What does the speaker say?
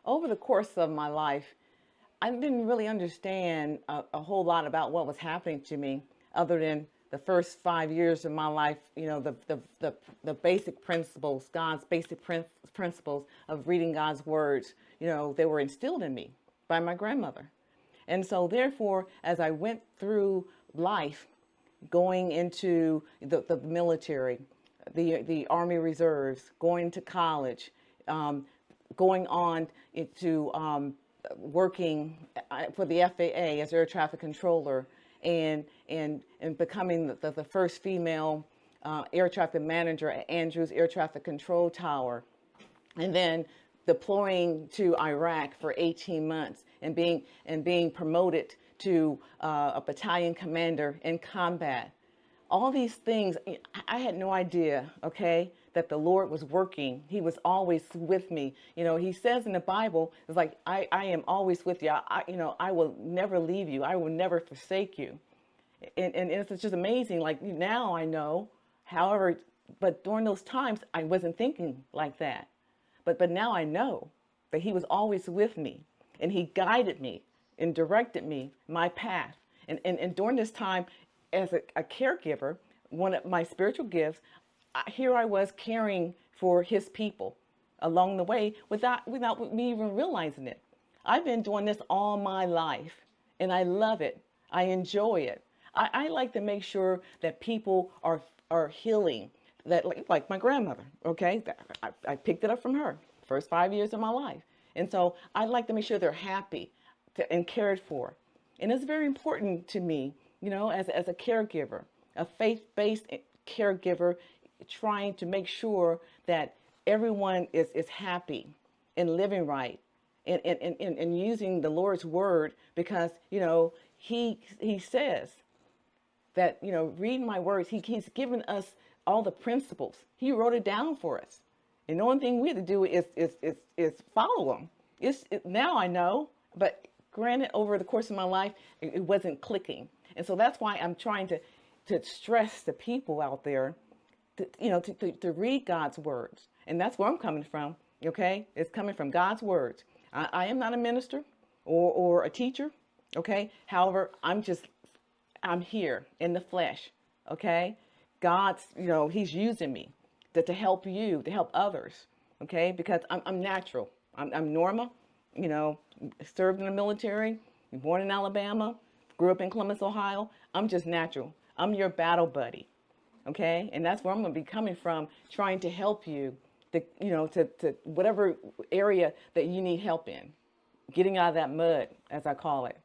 over the course of my life, I didn't really understand a whole lot about what was happening to me, other than the first 5 years of my life. The basic principles, God's basic principles of reading God's words. They were instilled in me by my grandmother, and so therefore, as I went through life, going into the military, the Army Reserves, going to college, um, going on into working for the FAA as air traffic controller, and becoming the first female air traffic manager at Andrews Air Traffic Control Tower, and then deploying to Iraq for 18 months and being promoted to a battalion commander in combat. All these things, I had no idea, okay, that the Lord was working. He was always with me. He says in the Bible, it's like, I am always with you. I will never leave you. I will never forsake you. And it's just amazing. Like, now I know, however, but during those times, I wasn't thinking like that. But now I know that he was always with me, and he guided me and directed me my path. And during this time, as a caregiver, one of my spiritual gifts, here I was caring for his people along the way without me even realizing it. I've been doing this all my life, and I love it. I enjoy it. I like to make sure that people are healing. That, like my grandmother, okay? I picked it up from her first 5 years of my life. And so I like to make sure they're happy and cared for. And it's very important to me, as a caregiver, a faith-based caregiver, trying to make sure that everyone is happy and living right, and using the Lord's word, because, he says that, reading my words, he's given us all the principles. He wrote it down for us. And the only thing we have to do is follow them. Now I know, but granted, over the course of my life, it wasn't clicking. And so that's why I'm trying to stress the people out there to read God's words. And that's where I'm coming from, okay? It's coming from God's words. I am not a minister or a teacher, okay? However, I'm here in the flesh, okay? God's, he's using me to help you, to help others, okay? Because I'm natural. I'm Norma, served in the military, born in Alabama, grew up in Columbus, Ohio. I'm just natural. I'm your battle buddy, okay? And that's where I'm going to be coming from, trying to help you, to whatever area that you need help in, getting out of that mud, as I call it.